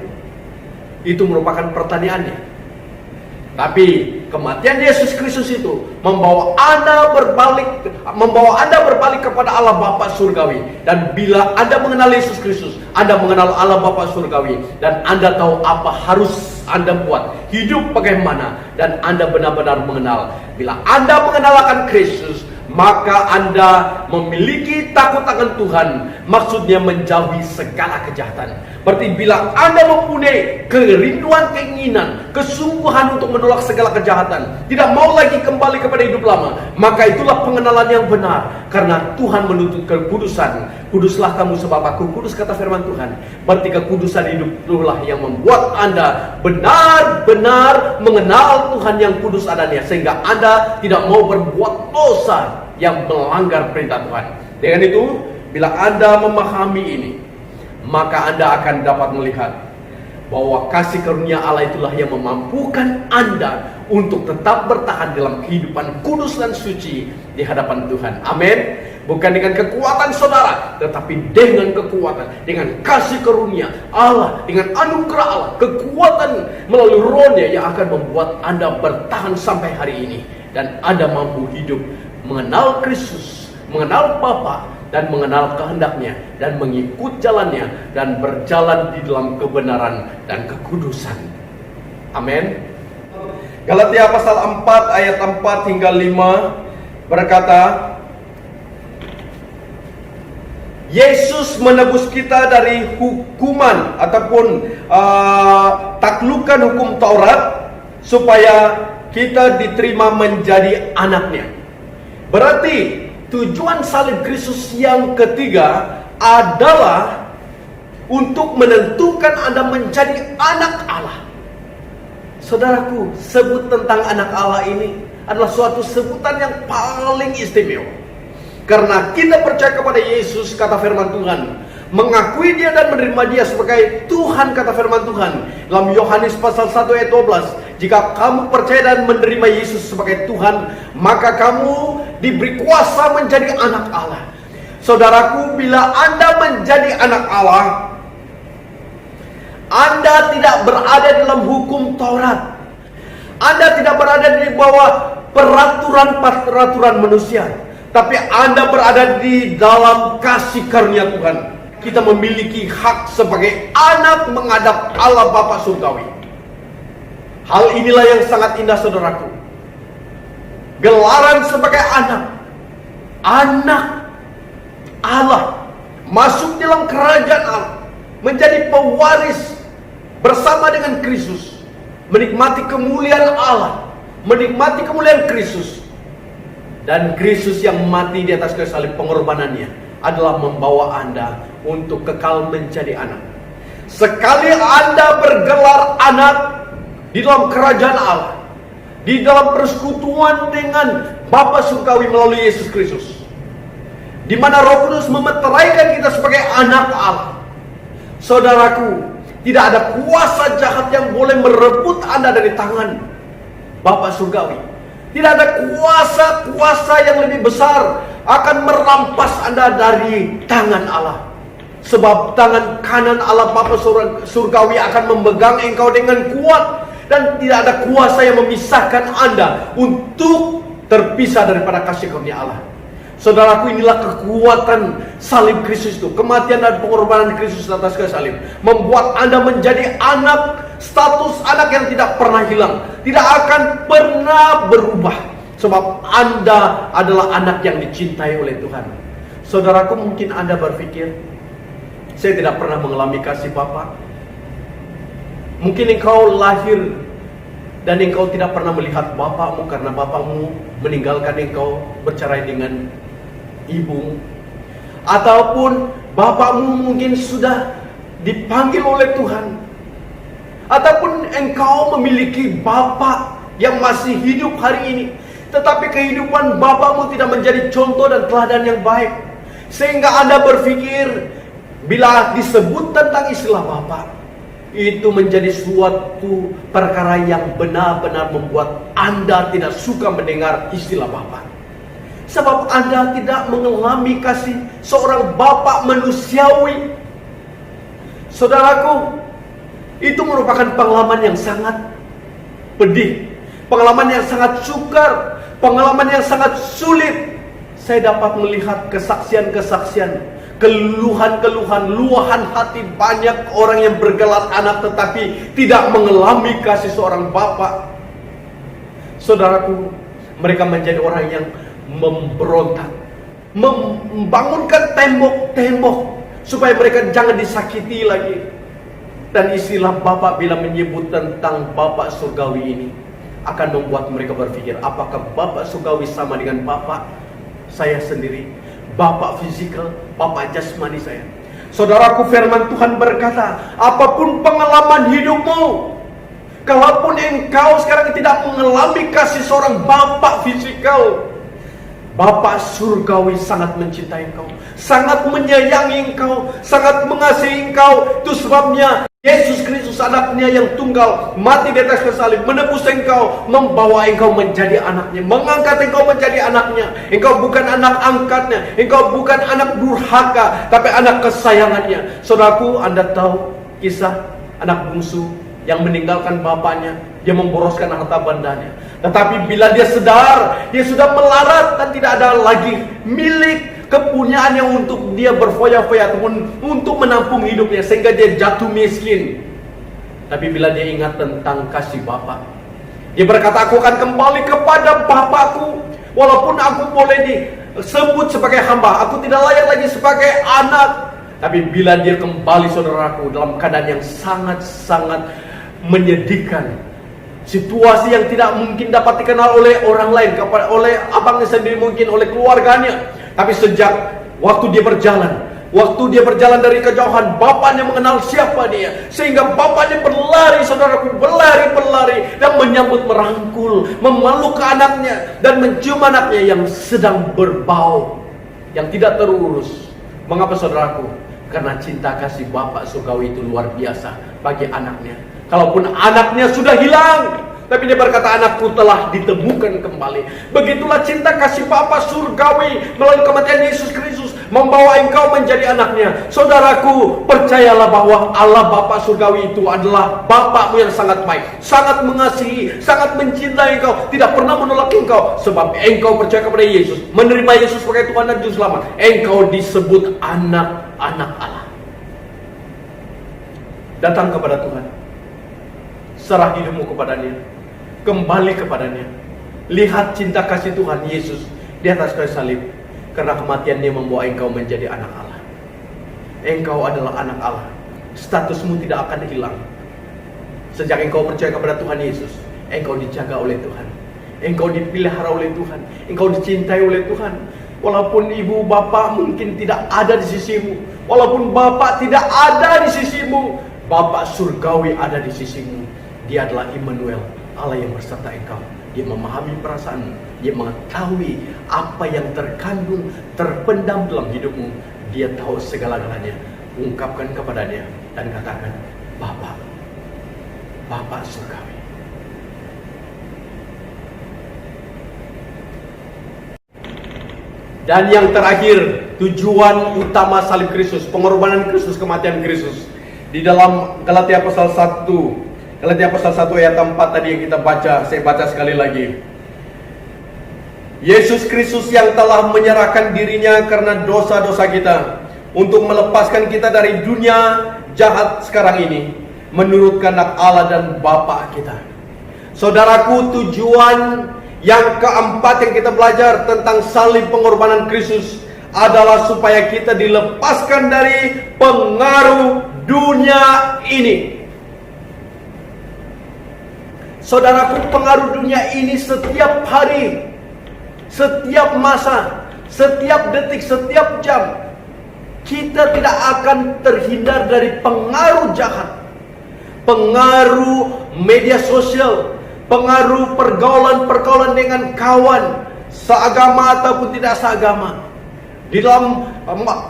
Itu merupakan pertanyaannya. Tapi kematian Yesus Kristus itu membawa Anda berbalik kepada Allah Bapa surgawi. Dan bila Anda mengenal Yesus Kristus, Anda mengenal Allah Bapa surgawi, dan Anda tahu apa harus Anda buat, hidup bagaimana, dan Anda benar-benar mengenal. Bila Anda mengenal akan Kristus, maka Anda memiliki takut akan Tuhan, maksudnya menjauhi segala kejahatan. Berarti bila Anda mempunyai kerinduan, keinginan, kesungguhan untuk menolak segala kejahatan, tidak mau lagi kembali kepada hidup lama, maka itulah pengenalan yang benar. Karena Tuhan menuntut kekudusan. Kuduslah kamu sebab aku kudus, kata firman Tuhan. Berarti kekudusan hidup itulah yang membuat Anda benar-benar mengenal Tuhan yang kudus adanya, sehingga Anda tidak mau berbuat dosa yang melanggar perintah Tuhan. Dengan itu, bila Anda memahami ini, maka Anda akan dapat melihat bahwa kasih karunia Allah itulah yang memampukan Anda untuk tetap bertahan dalam kehidupan kudus dan suci di hadapan Tuhan. Amin. Bukan dengan kekuatan saudara, tetapi dengan kekuatan, dengan kasih karunia Allah, dengan anugerah Allah, kekuatan melalui Roh-Nya yang akan membuat Anda bertahan sampai hari ini. Dan Anda mampu hidup mengenal Kristus, mengenal Bapa, dan mengenal kehendaknya, dan mengikut jalannya, dan berjalan di dalam kebenaran dan kekudusan. Amin. Galatia pasal 4 ayat 4 hingga 5 berkata, Yesus menebus kita dari hukuman ataupun taklukan hukum Taurat supaya kita diterima menjadi anaknya. Berarti tujuan salib Kristus yang ketiga adalah untuk menentukan Anda menjadi anak Allah. Saudaraku, sebut tentang anak Allah ini adalah suatu sebutan yang paling istimewa. Karena kita percaya kepada Yesus, kata firman Tuhan, mengakui Dia dan menerima Dia sebagai Tuhan, kata firman Tuhan dalam Yohanes pasal 1 ayat 12. Jika kamu percaya dan menerima Yesus sebagai Tuhan, maka kamu diberi kuasa menjadi anak Allah. Saudaraku, bila Anda menjadi anak Allah, Anda tidak berada dalam hukum Taurat. Anda tidak berada di bawah peraturan manusia, tapi Anda berada di dalam kasih karunia Tuhan. Kita memiliki hak sebagai anak menghadap Allah Bapa Surgawi. Hal inilah yang sangat indah, saudaraku. Gelaran sebagai anak Allah, masuk dalam kerajaan Allah, menjadi pewaris bersama dengan Kristus, menikmati kemuliaan Allah, menikmati kemuliaan Kristus. Dan Kristus yang mati di atas kayu salib, pengorbanannya adalah membawa Anda untuk kekal menjadi anak. Sekali Anda bergelar anak di dalam kerajaan Allah, di dalam persekutuan dengan Bapa Surgawi melalui Yesus Kristus, di mana Roh Kudus memeteraikan kita sebagai anak Allah. Saudaraku, tidak ada kuasa jahat yang boleh merebut Anda dari tangan Bapa Surgawi. Tidak ada kuasa yang lebih besar akan merampas Anda dari tangan Allah. Sebab tangan kanan Allah Bapa Surgawi akan memegang engkau dengan kuat. Dan tidak ada kuasa yang memisahkan Anda untuk terpisah daripada kasih karunia Allah. Saudaraku, inilah kekuatan salib Kristus itu. Kematian dan pengorbanan Kristus atas kayu salib membuat Anda menjadi anak, status anak yang tidak pernah hilang, tidak akan pernah berubah. Sebab Anda adalah anak yang dicintai oleh Tuhan. Saudaraku, mungkin Anda berpikir, saya tidak pernah mengalami kasih Bapa. Mungkin engkau lahir dan engkau tidak pernah melihat bapakmu karena bapakmu meninggalkan engkau, bercerai dengan ibu. Ataupun bapakmu mungkin sudah dipanggil oleh Tuhan. Ataupun engkau memiliki bapak yang masih hidup hari ini, tetapi kehidupan bapakmu tidak menjadi contoh dan teladan yang baik, sehingga Anda berpikir bila disebut tentang istilah bapak, itu menjadi suatu perkara yang benar-benar membuat Anda tidak suka mendengar istilah Bapa. Sebab Anda tidak mengalami kasih seorang Bapa manusiawi. Saudaraku, itu merupakan pengalaman yang sangat pedih, pengalaman yang sangat sukar, pengalaman yang sangat sulit. Saya dapat melihat kesaksian-kesaksian, keluhan-keluhan, luahan hati banyak orang yang bergelar anak tetapi tidak mengalami kasih seorang bapa. Saudaraku, mereka menjadi orang yang memberontak, membangunkan tembok-tembok supaya mereka jangan disakiti lagi. Dan istilah Bapa bila menyebut tentang Bapa Surgawi ini akan membuat mereka berpikir, apakah Bapa Surgawi sama dengan Bapa saya sendiri, Bapak fisikal, Bapak jasmani saya? Saudaraku, firman Tuhan berkata, apapun pengalaman hidupmu, kalaupun engkau sekarang tidak mengalami kasih seorang Bapak fisikal, Bapak Surgawi sangat mencintai engkau, sangat menyayangi engkau, sangat mengasihi engkau. Itu sebabnya Yesus Kristus anaknya yang tunggal mati di atas kayu salib, menebus engkau, membawa engkau menjadi anaknya, mengangkat engkau menjadi anaknya. Engkau bukan anak angkatnya, engkau bukan anak durhaka, tapi anak kesayangannya. Saudaraku, Anda tahu kisah anak bungsu yang meninggalkan bapaknya, dia memboroskan harta bandanya. Tetapi bila dia sadar, dia sudah melarat dan tidak ada lagi milik kepunyaannya untuk dia berfoya-foya ataupun untuk menampung hidupnya, sehingga dia jatuh miskin. Tapi bila dia ingat tentang kasih Bapa, dia berkata, aku akan kembali kepada Bapakku, walaupun aku boleh sebut sebagai hamba, aku tidak layak lagi sebagai anak. Tapi bila dia kembali, saudaraku, dalam keadaan yang sangat-sangat menyedihkan, situasi yang tidak mungkin dapat dikenal oleh orang lain, oleh abangnya sendiri, mungkin oleh keluarganya. Tapi sejak waktu dia berjalan dari kejauhan, bapaknya mengenal siapa dia, sehingga bapaknya berlari, saudaraku, berlari dan menyambut, merangkul, memeluk ke anaknya dan mencium anaknya yang sedang berbau, yang tidak terurus. Mengapa, saudaraku? Karena cinta kasih Bapak surgawi itu luar biasa bagi anaknya. Kalaupun anaknya sudah hilang, tapi dia berkata, anakku telah ditemukan kembali. Begitulah cinta kasih Bapa surgawi melalui kematian Yesus Kristus, membawa engkau menjadi anaknya. Saudaraku, percayalah bahwa Allah Bapa surgawi itu adalah Bapakmu yang sangat baik, sangat mengasihi, sangat mencintai engkau, tidak pernah menolak engkau. Sebab engkau percaya kepada Yesus, menerima Yesus sebagai Tuhan dan Juru Selamat, engkau disebut anak-anak Allah. Datang kepada Tuhan, serah hidupmu kepadanya, kembali kepadanya. Lihat cinta kasih Tuhan Yesus di atas kayu salib. Karena kematiannya membawa engkau menjadi anak Allah. Engkau adalah anak Allah. Statusmu tidak akan hilang. Sejak engkau percaya kepada Tuhan Yesus, engkau dijaga oleh Tuhan, engkau dipelihara oleh Tuhan, engkau dicintai oleh Tuhan. Walaupun ibu bapak mungkin tidak ada di sisimu, walaupun bapak tidak ada di sisimu, Bapak surgawi ada di sisimu. Dia adalah Immanuel, Allah yang berserta engkau. Dia memahami perasaanmu, dia mengetahui apa yang terkandung, terpendam dalam hidupmu. Dia tahu segala-galanya. Ungkapkan kepadanya dan katakan, Bapak surgawi. Dan yang terakhir, tujuan utama salib Kristus, pengorbanan Kristus, kematian Kristus. Di dalam Galatia pasal 1 ayat 4 tadi yang kita baca, saya baca sekali lagi. Yesus Kristus yang telah menyerahkan dirinya karena dosa-dosa kita, untuk melepaskan kita dari dunia jahat sekarang ini, menurut kehendak Allah dan Bapa kita. Saudaraku, tujuan yang keempat yang kita belajar tentang salib pengorbanan Kristus adalah supaya kita dilepaskan dari pengaruh dunia ini. Saudaraku, pengaruh dunia ini setiap hari, setiap masa, setiap detik, setiap jam, kita tidak akan terhindar dari pengaruh jahat. Pengaruh media sosial, pengaruh pergaulan-pergaulan dengan kawan, seagama ataupun tidak seagama. Di dalam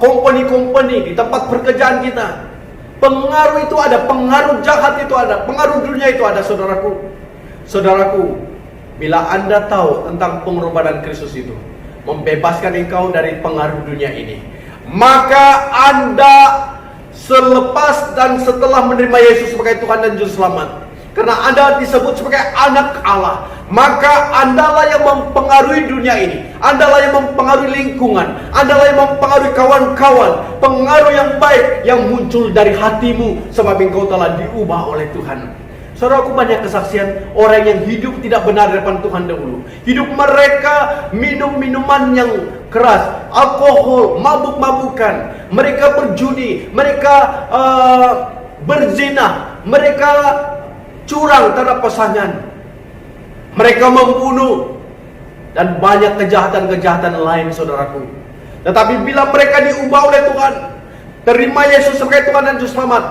company-company, di tempat pekerjaan kita, pengaruh itu ada, pengaruh jahat itu ada, pengaruh dunia itu ada, saudaraku. Saudaraku, bila Anda tahu tentang pengorbanan Kristus itu, membebaskan engkau dari pengaruh dunia ini, maka Anda selepas dan setelah menerima Yesus sebagai Tuhan dan Juru Selamat, karena Anda disebut sebagai anak Allah, maka Andalah yang mempengaruhi dunia ini, Andalah yang mempengaruhi lingkungan, Andalah yang mempengaruhi kawan-kawan. Pengaruh yang baik yang muncul dari hatimu, sebab engkau telah diubah oleh Tuhan. Saudaraku, banyak kesaksian orang yang hidup tidak benar di depan Tuhan dahulu. Hidup mereka minum minuman yang keras, alkohol, mabuk-mabukan. Mereka berjudi, mereka berzina, mereka curang terhadap pasangan, mereka membunuh, dan banyak kejahatan-kejahatan lain, saudaraku. Tetapi bila mereka diubah oleh Tuhan, terima Yesus sebagai Tuhan dan Juru Selamat,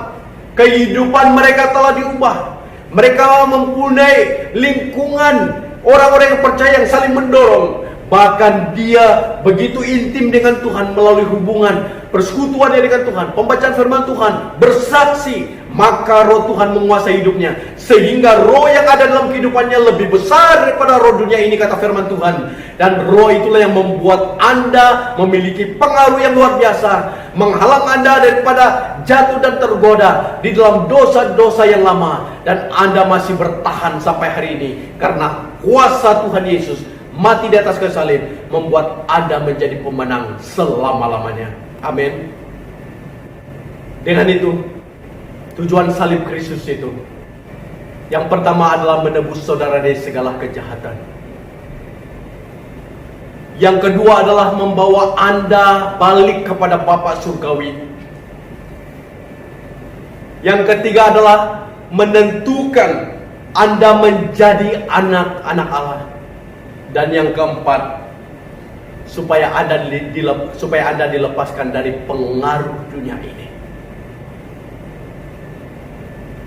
kehidupan mereka telah diubah. Mereka mempunyai lingkungan orang-orang yang percaya, yang saling mendorong. Bahkan dia begitu intim dengan Tuhan melalui hubungan persekutuan dengan Tuhan, pembacaan firman Tuhan, bersaksi, maka roh Tuhan menguasai hidupnya, sehingga roh yang ada dalam kehidupannya lebih besar daripada roh dunia ini, kata firman Tuhan. Dan roh itulah yang membuat Anda memiliki pengaruh yang luar biasa, menghalang Anda daripada jatuh dan tergoda di dalam dosa-dosa yang lama. Dan Anda masih bertahan sampai hari ini karena kuasa Tuhan Yesus mati di atas kayu salib, membuat Anda menjadi pemenang selama-lamanya. Amin. Dengan itu, tujuan salib Kristus itu, yang pertama adalah menebus saudara dari segala kejahatan. Yang kedua adalah membawa Anda balik kepada Bapa Surgawi. Yang ketiga adalah menentukan Anda menjadi anak-anak Allah. Dan yang keempat, supaya Anda dilepaskan dari pengaruh dunia ini.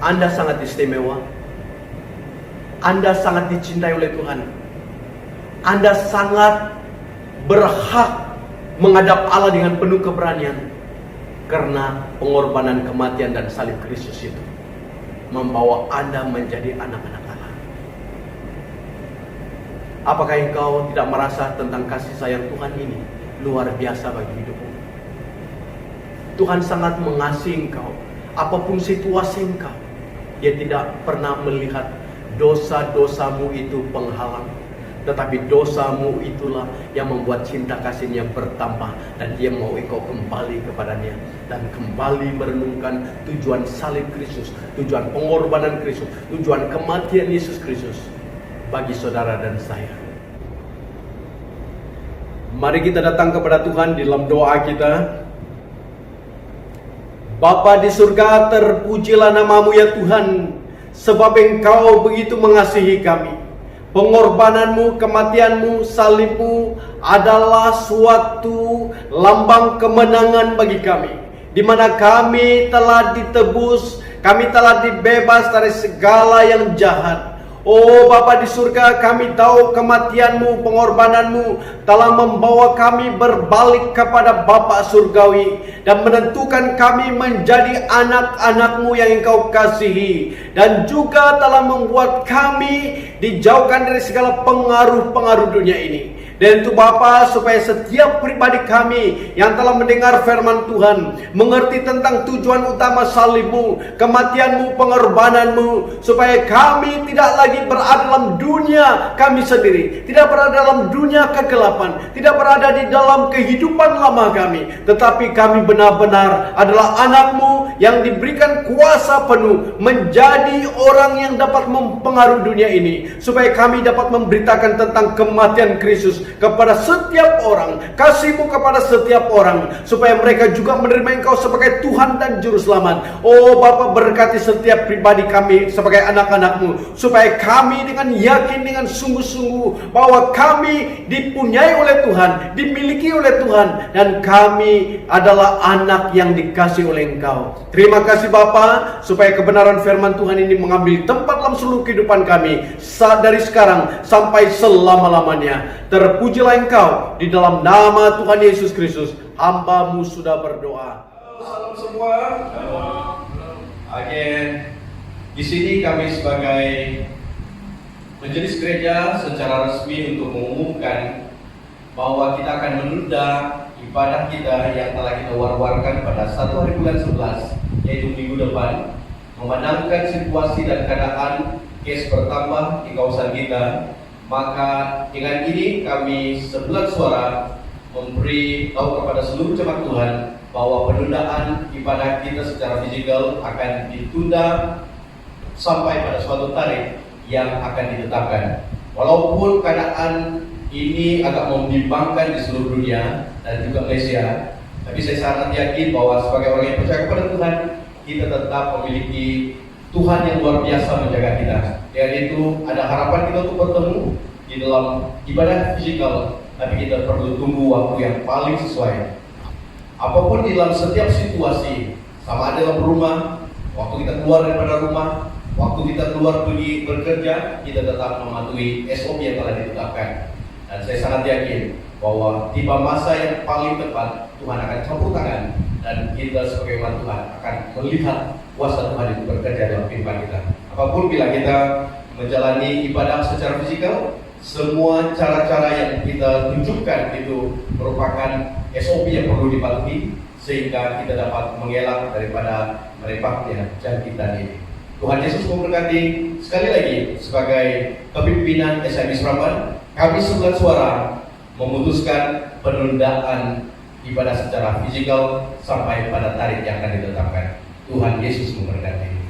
Anda sangat istimewa. Anda sangat dicintai oleh Tuhan. Anda sangat berhak menghadap Allah dengan penuh keberanian. Karena pengorbanan, kematian, dan salib Kristus itu membawa Anda menjadi anak-anak Allah. Apakah engkau tidak merasa tentang kasih sayang Tuhan ini luar biasa bagi hidupmu? Tuhan sangat mengasihi engkau. Apapun situasi engkau, Dia tidak pernah melihat dosa-dosamu itu penghalang, tetapi dosamu itulah yang membuat cinta kasihnya bertambah, dan Dia mau engkau kembali kepadanya dan kembali merenungkan tujuan salib Kristus, tujuan pengorbanan Kristus, tujuan kematian Yesus Kristus bagi saudara dan saya. Mari kita datang kepada Tuhan di dalam doa kita. Bapa di surga, terpujilah namamu ya Tuhan, sebab Engkau begitu mengasihi kami. Pengorbananmu, kematianmu, salibmu adalah suatu lambang kemenangan bagi kami, di mana kami telah ditebus, kami telah dibebas dari segala yang jahat. Oh Bapa di surga, kami tahu kematianmu, pengorbananmu telah membawa kami berbalik kepada Bapa Surgawi dan menentukan kami menjadi anak-anakmu yang Engkau kasihi, dan juga telah membuat kami dijauhkan dari segala pengaruh-pengaruh dunia ini. Dan itu Bapa, supaya setiap pribadi kami yang telah mendengar firman Tuhan mengerti tentang tujuan utama salibmu, kematianmu, pengorbananmu, supaya kami tidak lagi berada dalam dunia kami sendiri, tidak berada dalam dunia kegelapan, tidak berada di dalam kehidupan lama kami, tetapi kami benar-benar adalah anakmu yang diberikan kuasa penuh menjadi orang yang dapat mempengaruhi dunia ini, supaya kami dapat memberitakan tentang kematian Kristus kepada setiap orang, kasih-Mu kepada setiap orang, supaya mereka juga menerima Engkau sebagai Tuhan dan Juru Selamat. Oh Bapa, berkati setiap pribadi kami sebagai anak-anak-Mu, supaya kami dengan yakin, dengan sungguh-sungguh bahwa kami dipunyai oleh Tuhan, dimiliki oleh Tuhan, dan kami adalah anak yang dikasih oleh Engkau. Terima kasih Bapa, supaya kebenaran firman Tuhan ini mengambil tempat dalam seluruh kehidupan kami, dari sekarang sampai selama-lamanya. Terpujilah Engkau, di dalam nama Tuhan Yesus Kristus hamba-Mu sudah berdoa. Salam semua. Again, di sini kami sebagai Majelis Gereja secara resmi untuk mengumumkan bahwa kita akan menunda ibadah kita yang telah kita war-warkan pada 1 hari bulan 11, yaitu minggu depan, memandangkan situasi dan keadaan kes bertambah di kawasan kita. Maka dengan ini kami sebulan suara memberi tahu kepada seluruh jemaat Tuhan bahwa penundaan ibadah kita secara fisikal akan ditunda sampai pada suatu tarikh yang akan ditetapkan. Walaupun keadaan ini agak membimbangkan di seluruh dunia dan juga Malaysia, tapi saya sangat yakin bahwa sebagai orang yang percaya kepada Tuhan, kita tetap memiliki Tuhan yang luar biasa menjaga kita. Dengan itu ada harapan kita untuk bertemu di dalam ibadah fisikal, tapi kita perlu tunggu waktu yang paling sesuai. Apapun di dalam setiap situasi, sama ada dalam rumah, waktu kita keluar daripada rumah, waktu kita keluar pergi bekerja, kita tetap mematuhi SOP yang telah ditetapkan. Dan saya sangat yakin bahwa tiba masa yang paling tepat, Tuhan akan campur tangan, dan kita sebagai umat Tuhan akan melihat kuasa Tuhan itu bekerja dalam kehidupan kita. Apapun bila kita menjalani ibadah secara fisikal, semua cara-cara yang kita tunjukkan itu merupakan SOP yang perlu dipatuhi, sehingga kita dapat mengelak daripada merebaknya jangkitan ini. Tuhan Yesus memberkati. Sekali lagi, sebagai kepimpinan SIB Seramban, kami sebulan suara memutuskan penundaan ibadah secara fisikal sampai pada tarikh yang akan ditetapkan. Tuhan Yesus memberkati.